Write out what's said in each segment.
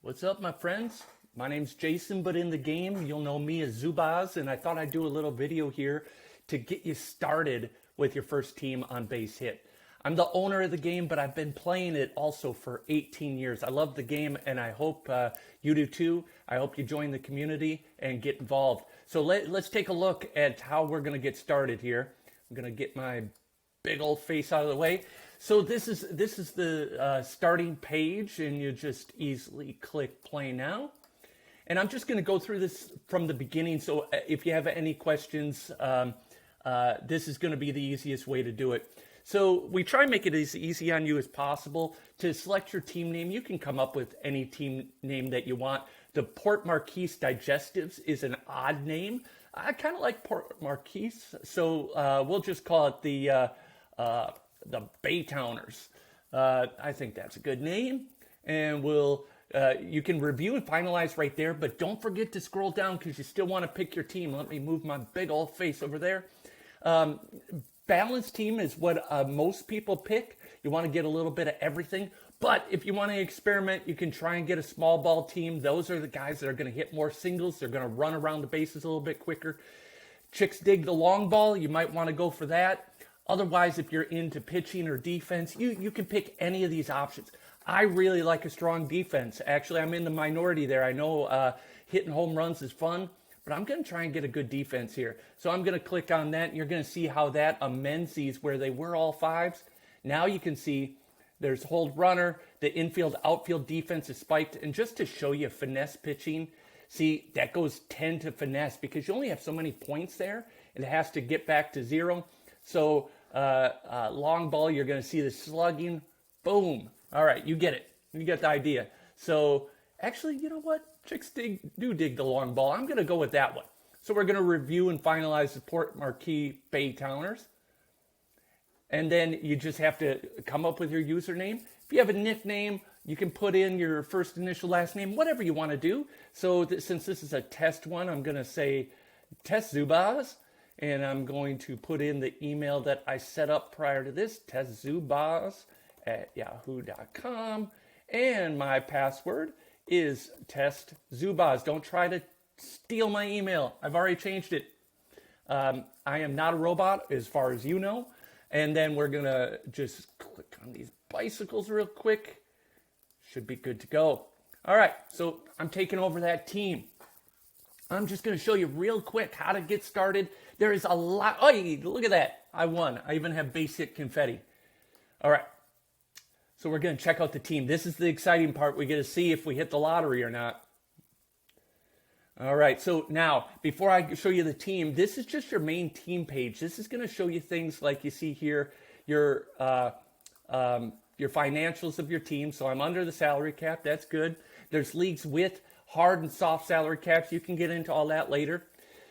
What's up, my friends? My name's Jason, but in the game, you'll know me as Zubaz, and I thought I'd do a little video here to get you started with your first team on BaseHit. I'm the owner of the game, but I've been playing it also for 18 years. I love the game, and I hope you do too. I hope you join the community and get involved. So let's take a look at how we're going to get started here. I'm going to get my big old face out of the way. So this is the starting page, and you just easily click play now. And I'm just going to go through this from the beginning. So if you have any questions, this is going to be the easiest way to do it. So we try and make it as easy on you as possible. To select your team name, you can come up with any team name that you want. The Port Marquise Digestives is an odd name. I kind of like Port Marquise, so we'll just call it the Baytowners. I think that's a good name, and you can review and finalize right there, but don't forget to scroll down because you still want to pick your team. Let me move my big old face over there. Balanced team is what most people pick. You want to get a little bit of everything, but if you want to experiment, you can try and get a small ball team. Those are the guys that are going to hit more singles. They're going to run around the bases a little bit quicker. Chicks dig the long ball. You might want to go for that. Otherwise, if you're into pitching or defense, you can pick any of these options. I really like a strong defense. Actually, I'm in the minority there. I know hitting home runs is fun, but I'm going to try and get a good defense here. So I'm going to click on that, and you're going to see how that amends these where they were all fives. Now you can see there's hold runner, the infield, outfield defense is spiked. And just to show you finesse pitching, see, that goes 10 to finesse because you only have so many points there. It has to get back to 0. So long ball, you're going to see the slugging. Boom. All right, you get it. You get the idea. So actually, you know what? Chicks do dig the long ball. I'm going to go with that one. So we're going to review and finalize the Port Marquis Baytowners. And then you just have to come up with your username. If you have a nickname, you can put in your first initial, last name, whatever you want to do. So since this is a test one, I'm going to say Test Zubaz. And I'm going to put in the email that I set up prior to this, testzubaz@yahoo.com. And my password is testzubaz. Don't try to steal my email. I've already changed it. I am not a robot, as far as you know. And then we're going to just click on these bicycles real quick. Should be good to go. All right, so I'm taking over that team. I'm just going to show you real quick how to get started. There is a lot. Oh, look at that. I won. I even have base hit confetti. All right. So we're going to check out the team. This is the exciting part. We get to see if we hit the lottery or not. All right. So now, before I show you the team, this is just your main team page. This is going to show you things like you see here, your financials of your team. So I'm under the salary cap. That's good. There's leagues with hard and soft salary caps. You can get into all that later.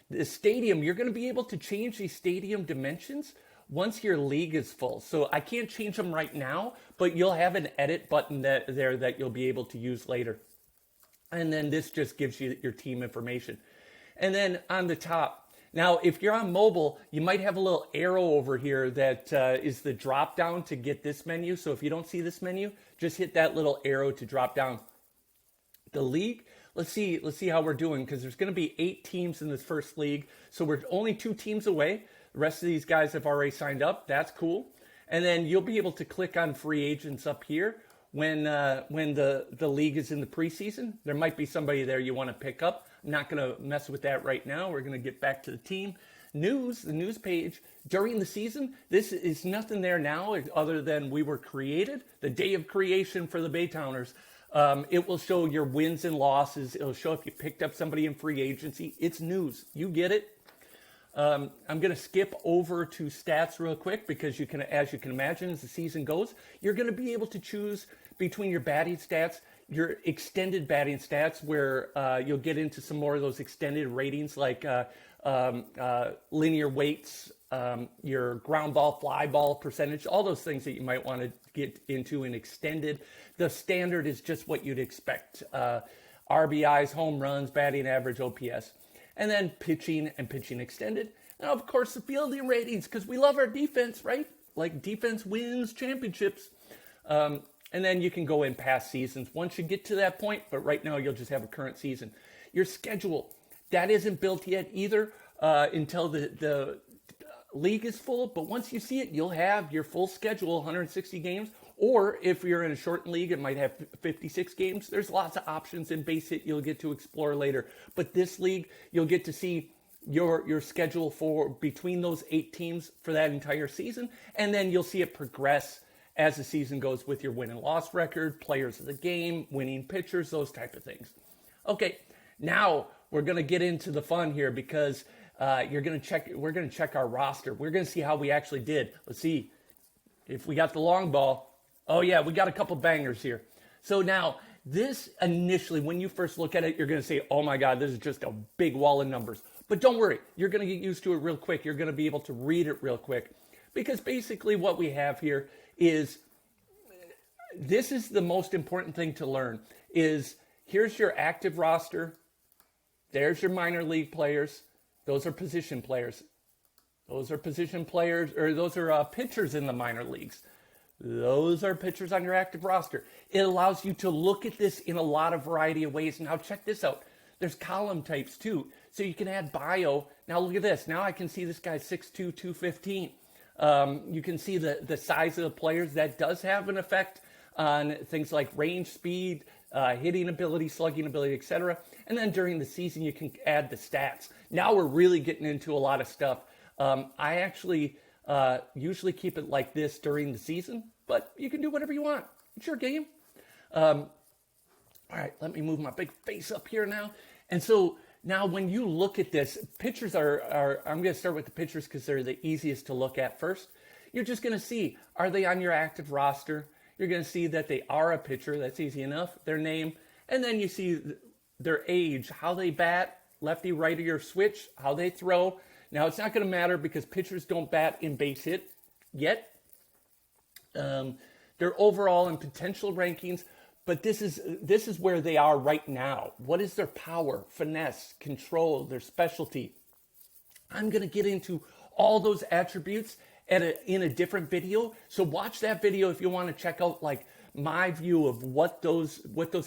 The stadium, you're going to be able to change these stadium dimensions once your league is full. So I can't change them right now, but you'll have an edit button there that you'll be able to use later. And then this just gives you your team information. And then on the top, now if you're on mobile, you might have a little arrow over here that is the drop down to get this menu. So if you don't see this menu, just hit that little arrow to drop down. The league, let's see how we're doing, because there's going to be 8 teams in this first league. So we're only 2 teams away. The rest of these guys have already signed up. That's cool. And then you'll be able to click on free agents up here when the league is in the preseason. There might be somebody there you want to pick up. I'm not going to mess with that right now. We're going to get back to the team. News, the news page. During the season, this is nothing there now other than we were created. The day of creation for the Baytowners. It will show your wins and losses. It'll show if you picked up somebody in free agency. It's news. You get it. I'm going to skip over to stats real quick because as you can imagine, as the season goes, you're going to be able to choose between your batting stats, your extended batting stats, where you'll get into some more of those extended ratings like linear weights, your ground ball, fly ball percentage, all those things that you might want to get into in extended. The standard is just what you'd expect. RBIs, home runs, batting average, OPS. And then pitching and pitching extended. Now, of course, the fielding ratings, because we love our defense, right? Like defense wins championships. And then you can go in past seasons once you get to that point, but right now you'll just have a current season. Your schedule, that isn't built yet either until the league is full, but once you see it, you'll have your full schedule, 160 games, or if you're in a shortened league, it might have 56 games. There's lots of options in BaseHit you'll get to explore later. But this league, you'll get to see your schedule for between those 8 teams for that entire season, and then you'll see it progress as the season goes with your win and loss record, players of the game, winning pitchers, those type of things. Okay, now we're going to get into the fun here because we're going to check our roster. We're going to see how we actually did. Let's see if we got the long ball. Oh yeah, we got a couple bangers here. So now this initially, when you first look at it, you're going to say, oh my God, this is just a big wall of numbers. But don't worry, you're going to get used to it real quick. You're going to be able to read it real quick because basically what we have here is, this is the most important thing to learn, is here's your active roster. There's your minor league players. Those are position players. Those are position players, or those are pitchers in the minor leagues. Those are pitchers on your active roster. It allows you to look at this in a lot of variety of ways. Now check this out. There's column types too. So you can add bio. Now look at this. Now I can see this guy's 6'2", 215. You can see the size of the players. That does have an effect on things like range, speed, hitting ability, slugging ability, etc. And then during the season, you can add the stats. Now we're really getting into a lot of stuff. I actually usually keep it like this during the season, but you can do whatever you want. It's your game. All right, let me move my big face up here now. And so now when you look at this, pitchers are I'm going to start with the pitchers because they're the easiest to look at first. You're just going to see, are they on your active roster? You're going to see that they are a pitcher. That's easy enough. Their name. And then you see their age, how they bat, lefty, righty, or switch, how they throw. Now, it's not going to matter because pitchers don't bat in BaseHit yet. Their overall and potential rankings. But this is where they are right now. What is their power, finesse, control, their specialty? I'm going to get into all those attributes in a different video. So watch that video if you want to check out like my view of what those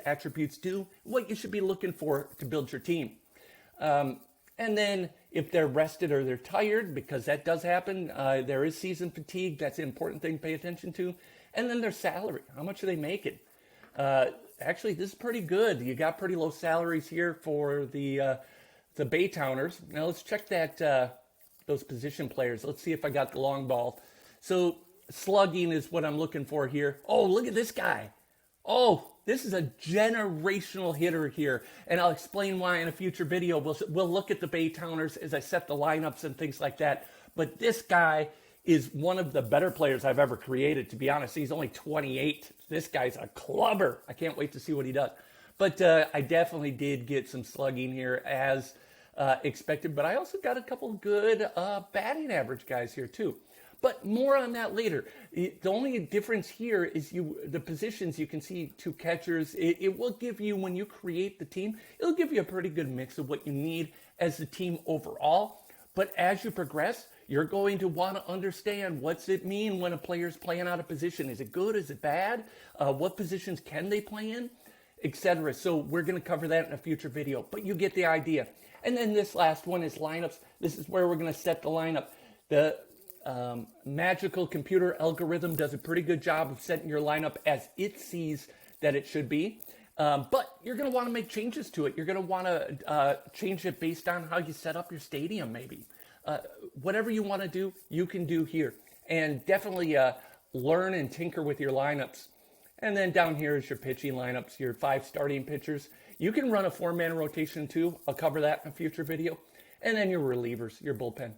attributes do, what you should be looking for to build your team. And then if they're rested or they're tired, because that does happen, there is season fatigue. That's an important thing to pay attention to. And then their salary. How much are they making? Actually, this is pretty good. You got pretty low salaries here for the Baytowners. Now let's check that those position players. Let's see if I got the long ball. So slugging is what I'm looking for here. Oh, look at this guy. Oh, this is a generational hitter here, and I'll explain why in a future video. We'll look at the Baytowners as I set the lineups and things like that. But this guy is one of the better players I've ever created, to be honest. He's only 28. This guy's a clubber. I can't wait to see what he does. But I definitely did get some slugging here as expected. But I also got a couple good batting average guys here too. But more on that later. The only difference here is the positions. You can see 2 catchers. It will give you, when you create the team, it'll give you a pretty good mix of what you need as the team overall. But as you progress, you're going to want to understand what's it mean when a player's playing out of position. Is it good? Is it bad? What positions can they play in? Etc. So we're going to cover that in a future video, but you get the idea. And then this last one is lineups. This is where we're going to set the lineup. The magical computer algorithm does a pretty good job of setting your lineup as it sees that it should be. But you're going to want to make changes to it. You're going to want to change it based on how you set up your stadium, maybe. Whatever you want to do, you can do here. And definitely learn and tinker with your lineups. And then down here is your pitching lineups, your 5 starting pitchers. You can run a 4-man rotation too. I'll cover that in a future video. And then your relievers, your bullpen.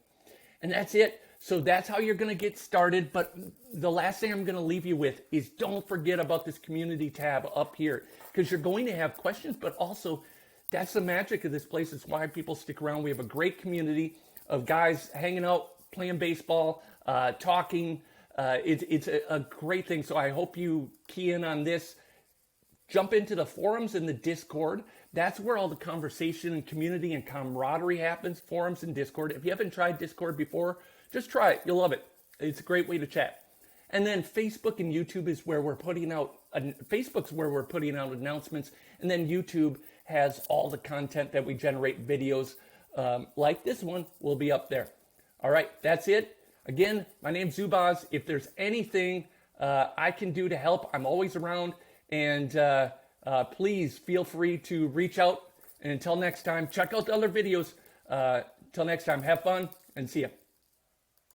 And that's it. So that's how you're going to get started. But the last thing I'm going to leave you with is don't forget about this community tab up here, because you're going to have questions, but also that's the magic of this place. It's why people stick around. We have a great community of guys hanging out, playing baseball, talking. It's a great thing. So I hope you key in on this. Jump into the forums and the Discord. That's where all the conversation and community and camaraderie happens, forums and Discord. If you haven't tried Discord before, just try it. You'll love it. It's a great way to chat. And then Facebook and YouTube is where we're putting out Facebook's where we're putting out announcements, and then YouTube has all the content that we generate. Videos like this one will be up there. All right, that's it. Again, my name's Zubaz. If there's anything I can do to help, I'm always around. And please feel free to reach out. And until next time, check out the other videos. Until next time, have fun and see ya.